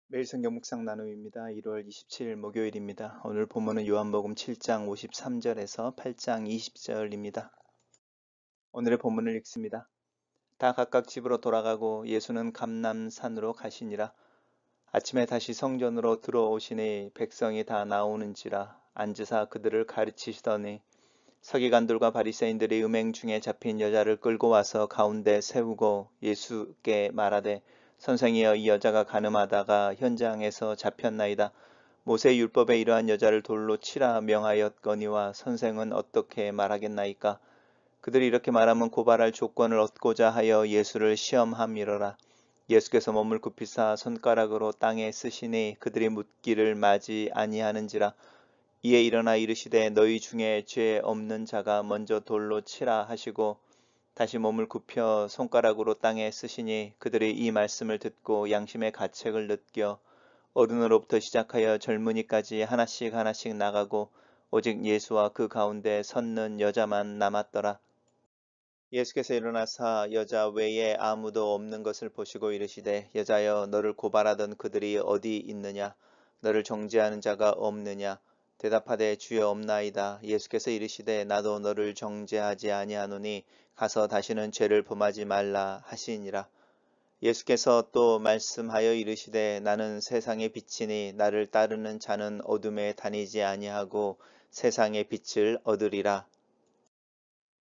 매일 성경 묵상 나눔입니다. 1월 27일 목요일입니다. 오늘 본문은 요한복음 7장 53절에서 8장 20절입니다. 오늘의 본문을 읽습니다. 다 각각 집으로 돌아가고 예수는 감람산으로 가시니라. 아침에 다시 성전으로 들어오시니 백성이 다 나오는지라 앉으사 그들을 가르치시더니 서기관들과 바리새인들이 음행 중에 잡힌 여자를 끌고 와서 가운데 세우고 예수께 말하되 선생이여 이 여자가 간음하다가 현장에서 잡혔나이다. 모세 율법에 이러한 여자를 돌로 치라 명하였거니와 선생은 어떻게 말하겠나이까? 그들이 이렇게 말하면 고발할 조건을 얻고자 하여 예수를 시험함이러라. 예수께서 몸을 굽히사 손가락으로 땅에 쓰시니 그들이 묻기를 마지 아니하는지라. 이에 일어나 이르시되 너희 중에 죄 없는 자가 먼저 돌로 치라 하시고 다시 몸을 굽혀 손가락으로 땅에 쓰시니 그들이 이 말씀을 듣고 양심의 가책을 느껴 어른으로부터 시작하여 젊은이까지 하나씩 하나씩 나가고 오직 예수와 그 가운데 섰는 여자만 남았더라. 예수께서 일어나사 여자 외에 아무도 없는 것을 보시고 이르시되 여자여 너를 고발하던 그들이 어디 있느냐 너를 정죄하는 자가 없느냐 대답하되 주여 없나이다. 예수께서 이르시되 나도 너를 정죄하지 아니하노니 가서 다시는 죄를 범하지 말라 하시니라. 예수께서 또 말씀하여 이르시되 나는 세상의 빛이니 나를 따르는 자는 어둠에 다니지 아니하고 세상의 빛을 얻으리라.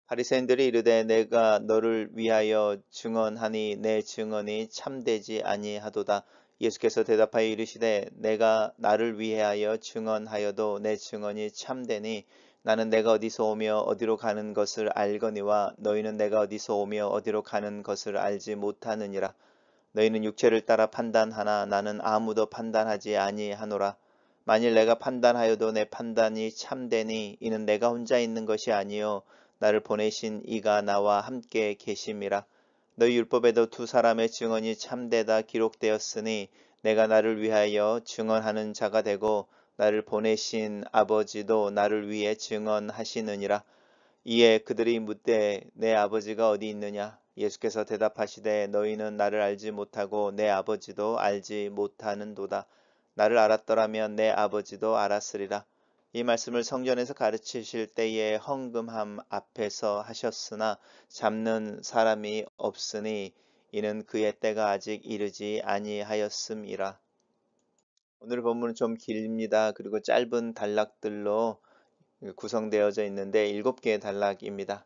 바리새인들이 이르되 내가 너를 위하여 증언하니 내 증언이 참되지 아니하도다. 예수께서 대답하여 이르시되 내가 나를 위하여 증언하여도 내 증언이 참되니 나는 내가 어디서 오며 어디로 가는 것을 알거니와 너희는 내가 어디서 오며 어디로 가는 것을 알지 못하느니라. 너희는 육체를 따라 판단하나 나는 아무도 판단하지 아니하노라. 만일 내가 판단하여도 내 판단이 참되니 이는 내가 혼자 있는 것이 아니요 나를 보내신 이가 나와 함께 계심이라. 너희 율법에도 두 사람의 증언이 참되다 기록되었으니 내가 나를 위하여 증언하는 자가 되고 나를 보내신 아버지도 나를 위해 증언하시느니라. 이에 그들이 묻되 내 아버지가 어디 있느냐? 예수께서 대답하시되 너희는 나를 알지 못하고 내 아버지도 알지 못하는도다. 나를 알았더라면 내 아버지도 알았으리라. 이 말씀을 성전에서 가르치실 때에 헌금함 앞에서 하셨으나 잡는 사람이 없으니 이는 그의 때가 아직 이르지 아니하였음이라. 오늘 본문은 좀 길입니다. 그리고 짧은 단락들로 구성되어져 있는데 7개의 단락입니다.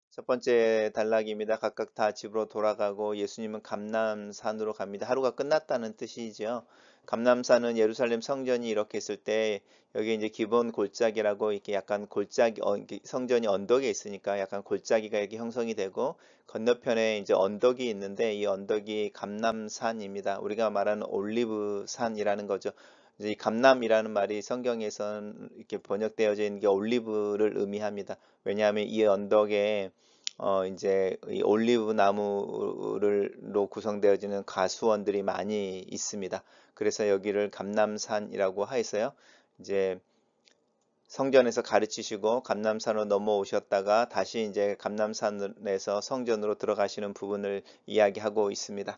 첫 번째 단락입니다. 각각 다 집으로 돌아가고 예수님은 감람산으로 갑니다. 하루가 끝났다는 뜻이죠. 감람산은 예루살렘 성전이 이렇게 있을 때 여기 이제 기본 골짜기라고 이렇게 약간 골짜기 이렇게 성전이 언덕에 있으니까 약간 골짜기가 이렇게 형성이 되고 건너편에 이제 언덕이 있는데 이 언덕이 감람산입니다. 우리가 말하는 올리브산이라는 거죠. 이제 이 감람이라는 말이 성경에서는 이렇게 번역되어져 있는 게 올리브를 의미합니다. 왜냐하면 이 언덕에 이제 이 올리브 나무로 구성되어지는 가수원들이 많이 있습니다. 그래서 여기를 감람산이라고 하였어요. 이제 성전에서 가르치시고 감람산으로 넘어오셨다가 다시 이제 감람산에서 성전으로 들어가시는 부분을 이야기하고 있습니다.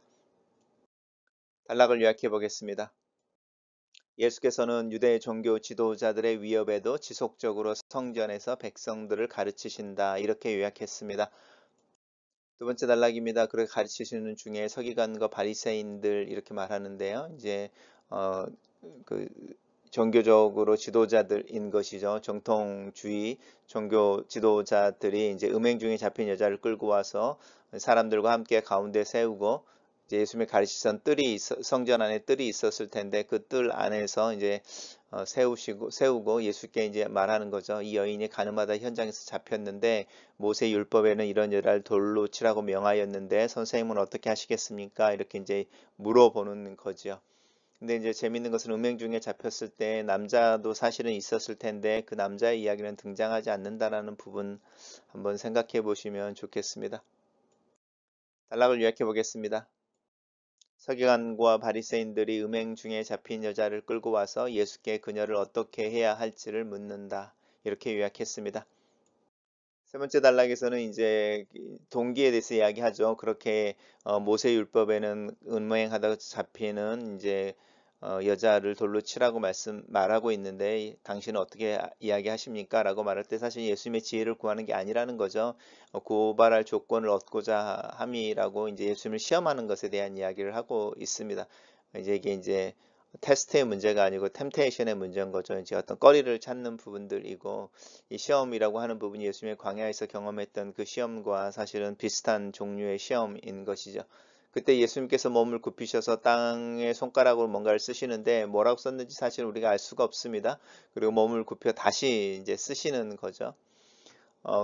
단락을 요약해 보겠습니다. 예수께서는 유대 종교 지도자들의 위협에도 지속적으로 성전에서 백성들을 가르치신다. 이렇게 요약했습니다. 두 번째 단락입니다. 그렇게 가르치시는 중에 서기관과 바리새인들 이렇게 말하는데요. 이제 어, 그 종교적으로 지도자들인 것이죠. 정통주의 종교 지도자들이 이제 음행 중에 잡힌 여자를 끌고 와서 사람들과 함께 가운데 세우고 이제 예수님이 가르치신 성전 안에 뜰이 있었을 텐데 그 뜰 안에서 이제 세우고 예수께 이제 말하는 거죠. 이 여인이 가늠하다 현장에서 잡혔는데 모세 율법에는 이런 여자를 돌로 치라고 명하였는데 선생님은 어떻게 하시겠습니까? 이렇게 이제 물어보는 거죠. 근데 이제 재밌는 것은 음행 중에 잡혔을 때 남자도 사실은 있었을 텐데 그 남자의 이야기는 등장하지 않는다라는 부분 한번 생각해 보시면 좋겠습니다. 단락을 요약해 보겠습니다. 서기관과 바리새인들이 음행 중에 잡힌 여자를 끌고 와서 예수께 그녀를 어떻게 해야 할지를 묻는다. 이렇게 요약했습니다. 세 번째 단락에서는 이제 동기에 대해서 이야기하죠. 그렇게 모세 율법에는 음행하다가 잡히는 이제 여자를 돌로 치라고 말하고 있는데 당신은 어떻게 이야기하십니까? 라고 말할 때 사실 예수님의 지혜를 구하는 게 아니라는 거죠. 고발할 조건을 얻고자 함이라고 이제 예수님을 시험하는 것에 대한 이야기를 하고 있습니다. 이제 이게 이제 테스트의 문제가 아니고 템테이션의 문제인 거죠. 이제 어떤 거리를 찾는 부분들이고 이 시험이라고 하는 부분이 예수님의 광야에서 경험했던 그 시험과 사실은 비슷한 종류의 시험인 것이죠. 그때 예수님께서 몸을 굽히셔서 땅에 손가락으로 뭔가를 쓰시는데 뭐라고 썼는지 사실 우리가 알 수가 없습니다. 그리고 몸을 굽혀 다시 이제 쓰시는 거죠.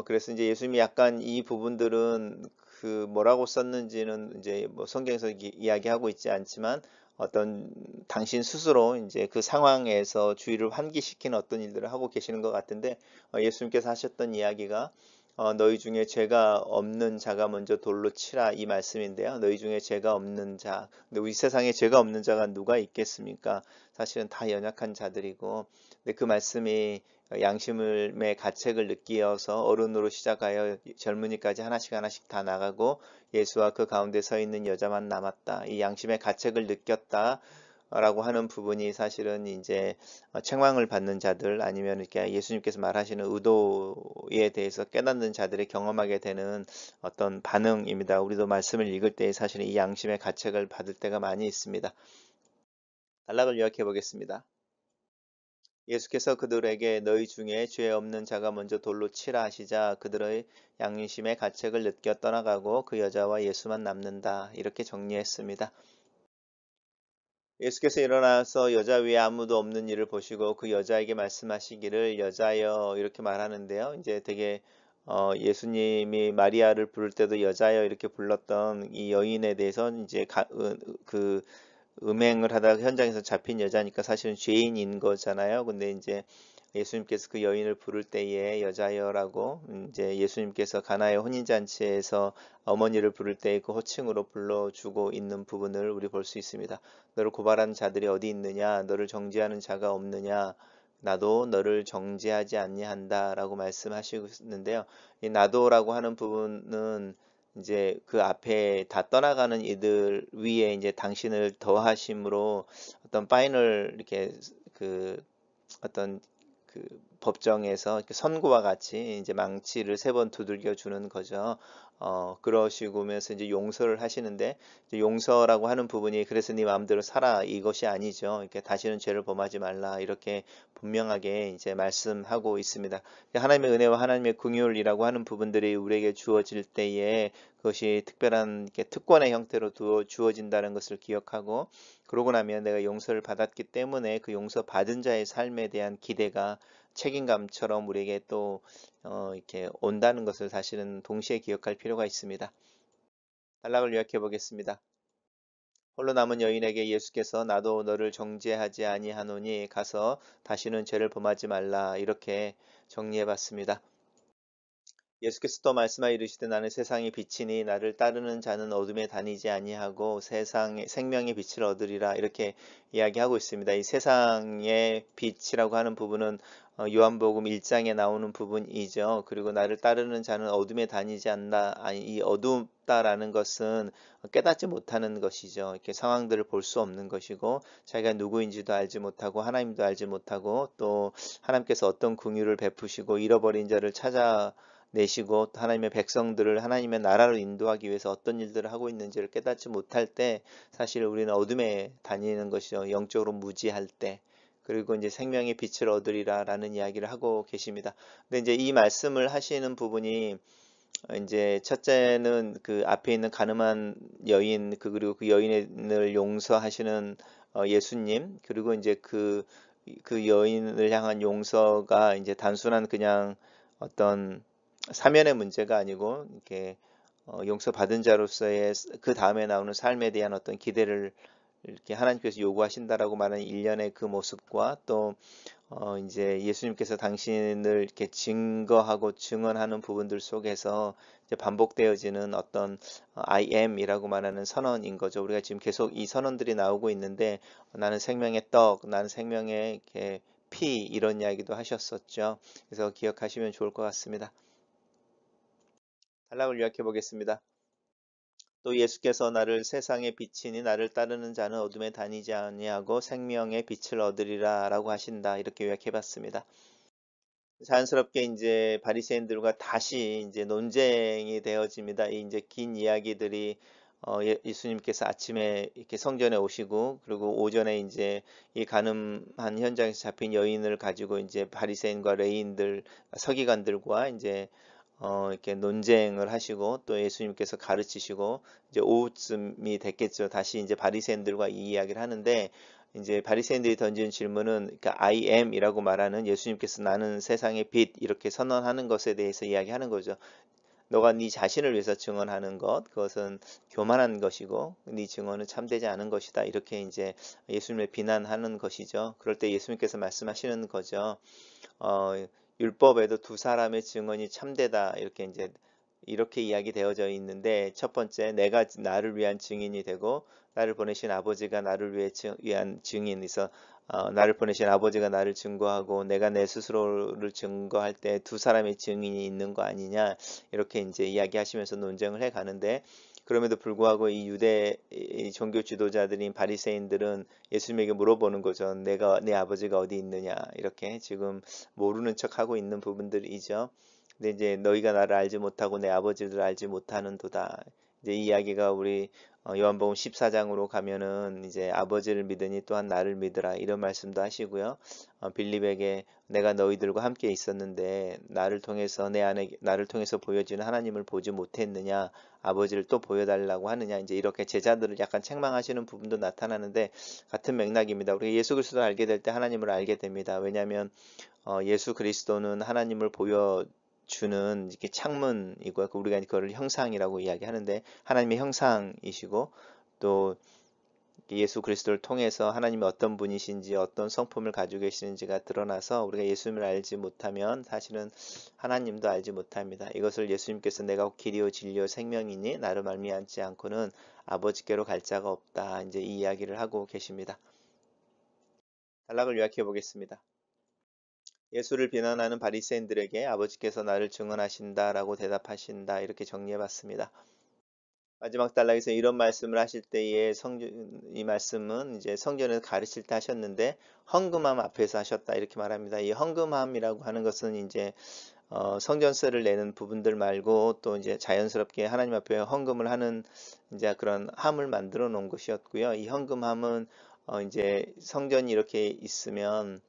그래서 이제 예수님이 약간 이 부분들은 그 뭐라고 썼는지는 이제 뭐 성경에서 이야기하고 있지 않지만 어떤 당신 스스로 이제 그 상황에서 주의를 환기시키는 어떤 일들을 하고 계시는 것 같은데 예수님께서 하셨던 이야기가 너희 중에 죄가 없는 자가 먼저 돌로 치라 이 말씀인데요. 너희 중에 죄가 없는 자. 근데 우리 세상에 죄가 없는 자가 누가 있겠습니까? 사실은 다 연약한 자들이고. 근데 그 말씀이 양심의 가책을 느끼어서 어른으로 시작하여 젊은이까지 하나씩 하나씩 다 나가고 예수와 그 가운데 서 있는 여자만 남았다. 이 양심의 가책을 느꼈다. 라고 하는 부분이 사실은 이제 책망을 받는 자들 아니면 이렇게 예수님께서 말하시는 의도에 대해서 깨닫는 자들이 경험하게 되는 어떤 반응입니다. 우리도 말씀을 읽을 때 사실은 이 양심의 가책을 받을 때가 많이 있습니다. 단락을 요약해 보겠습니다. 예수께서 그들에게 너희 중에 죄 없는 자가 먼저 돌로 치라 하시자 그들의 양심의 가책을 느껴 떠나가고 그 여자와 예수만 남는다. 이렇게 정리했습니다. 예수께서 일어나서 여자 위에 아무도 없는 일을 보시고 그 여자에게 말씀하시기를 여자여 이렇게 말하는데요. 이제 되게 예수님이 마리아를 부를 때도 여자여 이렇게 불렀던 이 여인에 대해서 이제 그 음행을 하다가 현장에서 잡힌 여자니까 사실은 죄인인 거잖아요. 근데 이제 예수님께서 그 여인을 부를 때에 여자여라고 이제 예수님께서 가나의 혼인잔치에서 어머니를 부를 때 그 호칭으로 불러주고 있는 부분을 우리 볼 수 있습니다. 너를 고발하는 자들이 어디 있느냐? 너를 정죄하는 자가 없느냐? 나도 너를 정죄하지 아니한다라고 말씀하시는데요. 이 나도라고 하는 부분은 이제 그 앞에 다 떠나가는 이들 위에 이제 당신을 더하심으로 어떤 파이널 이렇게 그 어떤 그 법정에서 이렇게 선고와 같이 이제 망치를 세 번 두들겨 주는 거죠. 그러시고면서 이제 용서를 하시는데 이제 용서라고 하는 부분이 그래서 네 마음대로 살아 이것이 아니죠. 이렇게 다시는 죄를 범하지 말라 이렇게 분명하게 이제 말씀하고 있습니다. 하나님의 은혜와 하나님의 긍휼이라고 하는 부분들이 우리에게 주어질 때에 그것이 특별한 이렇게 특권의 형태로 주어진다는 것을 기억하고 그러고 나면 내가 용서를 받았기 때문에 그 용서 받은 자의 삶에 대한 기대가 책임감처럼 우리에게 또 이렇게 온다는 것을 사실은 동시에 기억할 필요가 있습니다. 단락을 요약해 보겠습니다. 홀로 남은 여인에게 예수께서 나도 너를 정죄하지 아니하노니 가서 다시는 죄를 범하지 말라 이렇게 정리해 봤습니다. 예수께서 또 말씀하여 이르시되 나는 세상의 빛이니 나를 따르는 자는 어둠에 다니지 아니하고 세상의 생명의 빛을 얻으리라 이렇게 이야기하고 있습니다. 이 세상의 빛이라고 하는 부분은 요한복음 1장에 나오는 부분이죠. 그리고 나를 따르는 자는 어둠에 다니지 않나 아니 이 어둡다라는 것은 깨닫지 못하는 것이죠. 이렇게 상황들을 볼 수 없는 것이고 자기가 누구인지도 알지 못하고 하나님도 알지 못하고 또 하나님께서 어떤 긍휼을 베푸시고 잃어버린 자를 찾아 내시고 하나님의 백성들을 하나님의 나라로 인도하기 위해서 어떤 일들을 하고 있는지를 깨닫지 못할 때 사실 우리는 어둠에 다니는 것이죠. 영적으로 무지할 때. 그리고 이제 생명의 빛을 얻으리라라는 이야기를 하고 계십니다. 근데 이제 이 말씀을 하시는 부분이 이제 첫째는 그 앞에 있는 가늠한 여인 그리고 그 여인을 용서하시는 예수님 그리고 이제 그 여인을 향한 용서가 이제 단순한 그냥 어떤 사면의 문제가 아니고 이렇게 용서받은 자로서의 그 다음에 나오는 삶에 대한 어떤 기대를 이렇게 하나님께서 요구하신다라고 말하는 일련의 그 모습과 또 이제 예수님께서 당신을 이렇게 증거하고 증언하는 부분들 속에서 이제 반복되어지는 어떤 I am이라고 말하는 선언인 거죠. 우리가 지금 계속 이 선언들이 나오고 있는데 나는 생명의 떡, 나는 생명의 이렇게 피 이런 이야기도 하셨었죠. 그래서 기억하시면 좋을 것 같습니다. 단락을 요약해 보겠습니다. 또 예수께서 나를 세상에 비치니 나를 따르는 자는 어둠에 다니지 아니하고 생명의 빛을 얻으리라 라고 하신다. 이렇게 요약해 봤습니다. 자연스럽게 이제 바리새인들과 다시 이제 논쟁이 되어집니다. 이 이제 긴 이야기들이 예수님께서 아침에 이렇게 성전에 오시고 그리고 오전에 이제 이 간음한 현장에서 잡힌 여인을 가지고 이제 바리새인과 레위인들 서기관들과 이제 이렇게 논쟁을 하시고 또 예수님께서 가르치시고 이제 오후쯤이 됐겠죠. 다시 이제 바리새인들과 이 이야기를 하는데 이제 바리새인들이 던진 질문은 그러니까 I am이라고 말하는 예수님께서 나는 세상의 빛 이렇게 선언하는 것에 대해서 이야기하는 거죠. 너가 네 자신을 위해서 증언하는 것, 그것은 교만한 것이고 네 증언은 참되지 않은 것이다. 이렇게 이제 예수님을 비난하는 것이죠. 그럴 때 예수님께서 말씀하시는 거죠. 어, 율법에도 두 사람의 증언이 참되다. 이렇게 이제 이렇게 이야기되어져 있는데 첫 번째 내가 나를 위한 증인이 되고 나를 보내신 아버지가 나를 위한 증인이서 나를 보내신 아버지가 나를 증거하고 내가 내 스스로를 증거할 때 두 사람의 증인이 있는 거 아니냐 이렇게 이제 이야기하시면서 논쟁을 해 가는데 그럼에도 불구하고 이 유대 종교 지도자들인 바리새인들은 예수님에게 물어보는 거죠. 내가 내 아버지가 어디 있느냐 이렇게 지금 모르는 척하고 있는 부분들이죠. 근데 이제 너희가 나를 알지 못하고 내 아버지를 알지 못하는도다. 이제 이 이야기가 우리 요한복음 14장으로 가면은 이제 아버지를 믿으니 또한 나를 믿으라 이런 말씀도 하시고요. 빌립에게 내가 너희들과 함께 있었는데 나를 통해서 내 안에 나를 통해서 보여지는 하나님을 보지 못했느냐 아버지를 또 보여달라고 하느냐 이제 이렇게 제자들을 약간 책망하시는 부분도 나타나는데 같은 맥락입니다. 우리가 예수 그리스도를 알게 될 때 하나님을 알게 됩니다. 왜냐하면 예수 그리스도는 하나님을 보여주는 이렇게 창문이고 우리가 그걸 형상이라고 이야기하는데 하나님의 형상이시고 또 예수 그리스도를 통해서 하나님이 어떤 분이신지 어떤 성품을 가지고 계시는지가 드러나서 우리가 예수님을 알지 못하면 사실은 하나님도 알지 못합니다. 이것을 예수님께서 내가 길이요 진리요 생명이니 나를 말미암지 않고는 아버지께로 갈 자가 없다. 이제 이 이야기를 하고 계십니다. 단락을 요약해 보겠습니다. 예수를 비난하는 바리새인들에게 아버지께서 나를 증언하신다라고 대답하신다. 이렇게 정리해 봤습니다. 마지막 단락에서 이런 말씀을 하실 때에 이 말씀은 이제 성전에서 가르칠 때 하셨는데 헌금함 앞에서 하셨다. 이렇게 말합니다. 이 헌금함이라고 하는 것은 이제 성전세를 내는 부분들 말고 또 이제 자연스럽게 하나님 앞에 헌금을 하는 이제 그런 함을 만들어 놓은 것이었고요. 이 헌금함은 이제 성전이 이렇게 있으면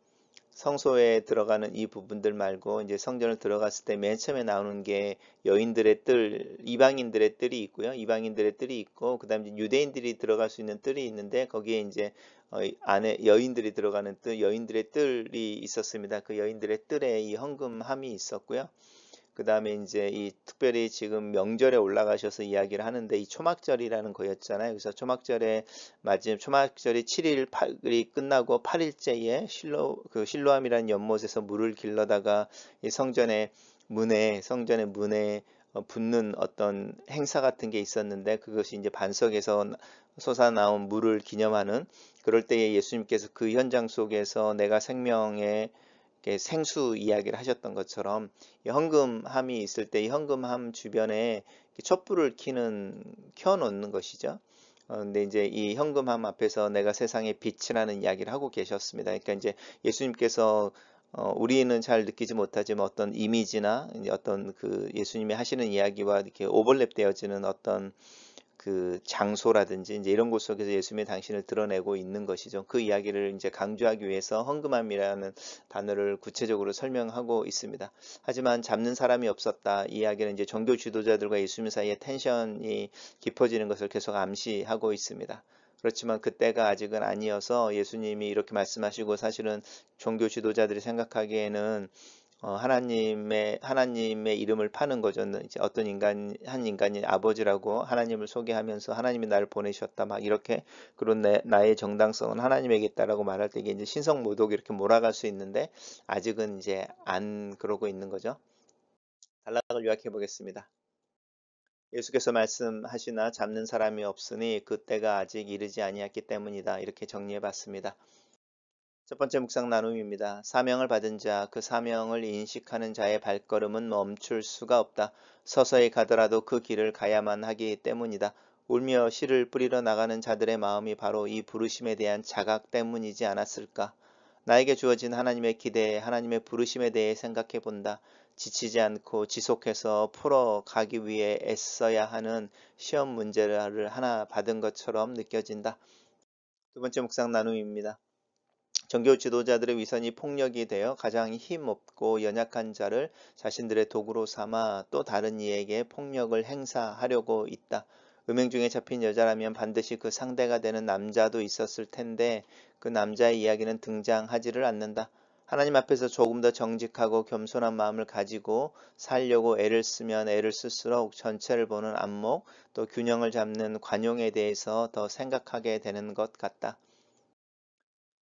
성소에 들어가는 이 부분들 말고 이제 성전을 들어갔을 때 맨 처음에 나오는 게 여인들의 뜰, 이방인들의 뜰이 있고요. 이방인들의 뜰이 있고 그다음에 유대인들이 들어갈 수 있는 뜰이 있는데 거기에 이제 안에 여인들이 들어가는 뜰, 여인들의 뜰이 있었습니다. 그 여인들의 뜰에 이 헌금함이 있었고요. 그 다음에 이제 이 특별히 지금 명절에 올라가셔서 이야기를 하는데 이 초막절이라는 거였잖아요. 그래서 초막절에 초막절이 7일이 끝나고 8일째에 실로암이라는 연못에서 물을 길러다가 이 성전의 문에 붓는 어떤 행사 같은 게 있었는데 그것이 이제 반석에서 솟아나온 물을 기념하는 그럴 때에 예수님께서 그 현장 속에서 내가 생명의 생수 이야기를 하셨던 것처럼 이 헌금함이 있을 때 이 헌금함 주변에 촛불을 켜놓는 것이죠. 근데 이제 이 현금함 앞에서 내가 세상의 빛이라는 이야기를 하고 계셨습니다. 그러니까 이제 예수님께서 우리는 잘 느끼지 못하지만 어떤 이미지나 이제 어떤 그 예수님이 하시는 이야기와 이렇게 오버랩되어지는 어떤 그 장소라든지 이제 이런 곳 속에서 예수님의 당신을 드러내고 있는 것이죠. 그 이야기를 이제 강조하기 위해서 헌금함이라는 단어를 구체적으로 설명하고 있습니다. 하지만 잡는 사람이 없었다. 이 이야기는 이제 종교 지도자들과 예수님 사이의 텐션이 깊어지는 것을 계속 암시하고 있습니다. 그렇지만 그때가 아직은 아니어서 예수님이 이렇게 말씀하시고 사실은 종교 지도자들이 생각하기에는 하나님의 이름을 파는 거죠. 이제 한 인간이 아버지라고 하나님을 소개하면서 하나님이 나를 보내셨다. 막 이렇게 그런 나의 정당성은 하나님에게 있다라고 말할 때 이게 이제 신성모독 이렇게 몰아갈 수 있는데 아직은 이제 안 그러고 있는 거죠. 단락을 요약해 보겠습니다. 예수께서 말씀하시나 잡는 사람이 없으니 그때가 아직 이르지 아니했기 때문이다. 이렇게 정리해 봤습니다. 첫 번째 묵상 나눔입니다. 사명을 받은 자, 그 사명을 인식하는 자의 발걸음은 멈출 수가 없다. 서서히 가더라도 그 길을 가야만 하기 때문이다. 울며 씨를 뿌리러 나가는 자들의 마음이 바로 이 부르심에 대한 자각 때문이지 않았을까? 나에게 주어진 하나님의 기대, 하나님의 부르심에 대해 생각해 본다. 지치지 않고 지속해서 풀어가기 위해 애써야 하는 시험 문제를 하나 받은 것처럼 느껴진다. 두 번째 묵상 나눔입니다. 종교 지도자들의 위선이 폭력이 되어 가장 힘없고 연약한 자를 자신들의 도구로 삼아 또 다른 이에게 폭력을 행사하려고 있다. 음행 중에 잡힌 여자라면 반드시 그 상대가 되는 남자도 있었을 텐데 그 남자의 이야기는 등장하지를 않는다. 하나님 앞에서 조금 더 정직하고 겸손한 마음을 가지고 살려고 애를 쓰면 애를 쓸수록 전체를 보는 안목 또 균형을 잡는 관용에 대해서 더 생각하게 되는 것 같다.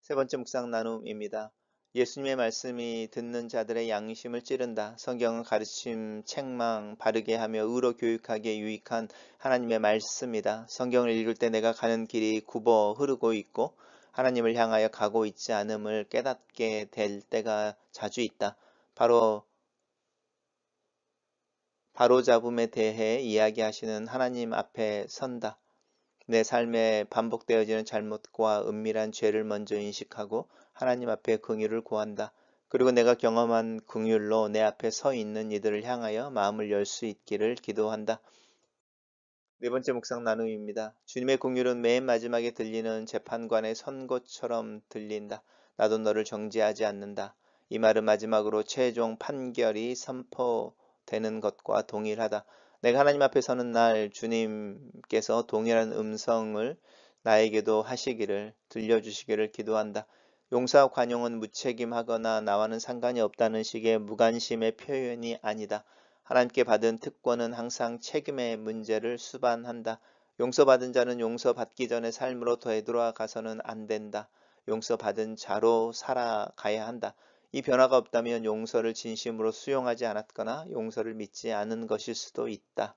세 번째 묵상 나눔입니다. 예수님의 말씀이 듣는 자들의 양심을 찌른다. 성경은 가르침, 책망, 바르게 하며 의로 교육하기에 유익한 하나님의 말씀이다. 성경을 읽을 때 내가 가는 길이 굽어 흐르고 있고 하나님을 향하여 가고 있지 않음을 깨닫게 될 때가 자주 있다. 바로잡음에 대해 이야기하시는 하나님 앞에 선다. 내 삶에 반복되어지는 잘못과 은밀한 죄를 먼저 인식하고 하나님 앞에 긍휼을 구한다. 그리고 내가 경험한 긍휼로 내 앞에 서 있는 이들을 향하여 마음을 열 수 있기를 기도한다. 네 번째 묵상 나눔입니다. 주님의 긍휼은 맨 마지막에 들리는 재판관의 선고처럼 들린다. 나도 너를 정죄하지 않는다. 이 말은 마지막으로 최종 판결이 선포되는 것과 동일하다. 내가 하나님 앞에 서는 날 주님께서 동일한 음성을 나에게도 하시기를 들려주시기를 기도한다. 용서와 관용은 무책임하거나 나와는 상관이 없다는 식의 무관심의 표현이 아니다. 하나님께 받은 특권은 항상 책임의 문제를 수반한다. 용서받은 자는 용서받기 전의 삶으로 되돌아가서는 안 된다. 용서받은 자로 살아가야 한다. 이 변화가 없다면 용서를 진심으로 수용하지 않았거나 용서를 믿지 않은 것일 수도 있다.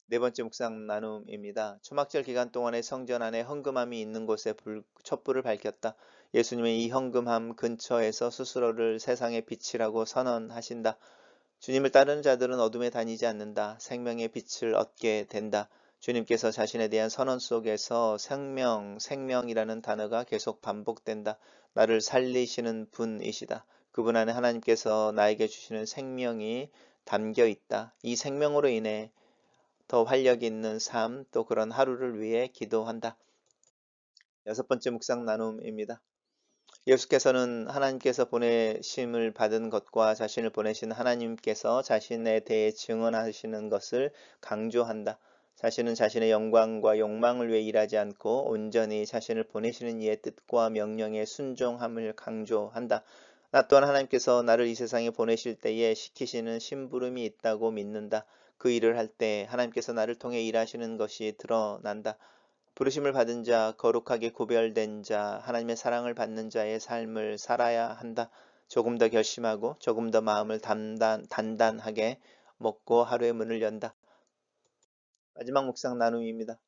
네 번째 묵상 나눔입니다. 초막절 기간 동안에 성전 안에 헌금함이 있는 곳에 촛불을 밝혔다. 예수님은 이 헌금함 근처에서 스스로를 세상의 빛이라고 선언하신다. 주님을 따르는 자들은 어둠에 다니지 않는다. 생명의 빛을 얻게 된다. 주님께서 자신에 대한 선언 속에서 생명이라는 단어가 계속 반복된다. 나를 살리시는 분이시다. 그분 안에 하나님께서 나에게 주시는 생명이 담겨 있다. 이 생명으로 인해 더 활력 있는 삶, 또 그런 하루를 위해 기도한다. 여섯 번째 묵상 나눔입니다. 예수께서는 하나님께서 보내심을 받은 것과 자신을 보내신 하나님께서 자신에 대해 증언하시는 것을 강조한다. 자신은 자신의 영광과 욕망을 위해 일하지 않고 온전히 자신을 보내시는 이의 뜻과 명령에 순종함을 강조한다. 나 또한 하나님께서 나를 이 세상에 보내실 때에 시키시는 심부름이 있다고 믿는다. 그 일을 할 때 하나님께서 나를 통해 일하시는 것이 드러난다. 부르심을 받은 자, 거룩하게 구별된 자, 하나님의 사랑을 받는 자의 삶을 살아야 한다. 조금 더 결심하고 조금 더 마음을 단단하게 먹고 하루의 문을 연다. 마지막 묵상 나눔입니다.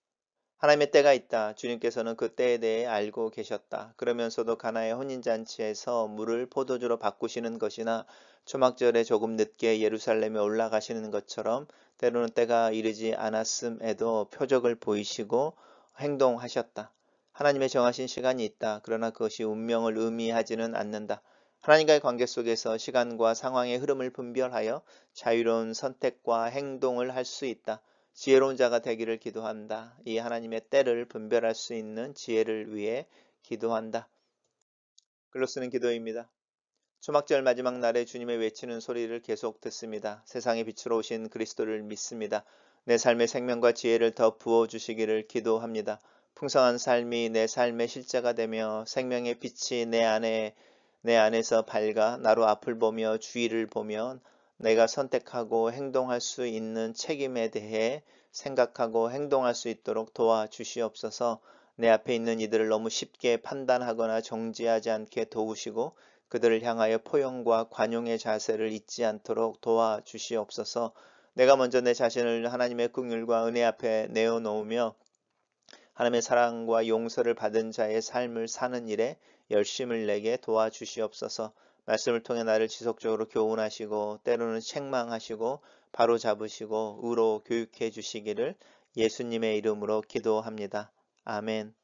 하나님의 때가 있다. 주님께서는 그 때에 대해 알고 계셨다. 그러면서도 가나의 혼인잔치에서 물을 포도주로 바꾸시는 것이나 초막절에 조금 늦게 예루살렘에 올라가시는 것처럼 때로는 때가 이르지 않았음에도 표적을 보이시고 행동하셨다. 하나님의 정하신 시간이 있다. 그러나 그것이 운명을 의미하지는 않는다. 하나님과의 관계 속에서 시간과 상황의 흐름을 분별하여 자유로운 선택과 행동을 할 수 있다. 지혜로운 자가 되기를 기도한다. 이 하나님의 때를 분별할 수 있는 지혜를 위해 기도한다. 글로 쓰는 기도입니다. 초막절 마지막 날에 주님의 외치는 소리를 계속 듣습니다. 세상의 빛으로 오신 그리스도를 믿습니다. 내 삶의 생명과 지혜를 더 부어주시기를 기도합니다. 풍성한 삶이 내 삶의 실제가 되며 생명의 빛이 내 안에서 밝아 나로 앞을 보며 주위를 보며 내가 선택하고 행동할 수 있는 책임에 대해 생각하고 행동할 수 있도록 도와주시옵소서. 내 앞에 있는 이들을 너무 쉽게 판단하거나 정지하지 않게 도우시고 그들을 향하여 포용과 관용의 자세를 잊지 않도록 도와주시옵소서. 내가 먼저 내 자신을 하나님의 긍휼과 은혜 앞에 내어놓으며 하나님의 사랑과 용서를 받은 자의 삶을 사는 일에 열심을 내게 도와주시옵소서. 말씀을 통해 나를 지속적으로 교훈하시고 때로는 책망하시고 바로잡으시고 의로 교육해 주시기를 예수님의 이름으로 기도합니다. 아멘.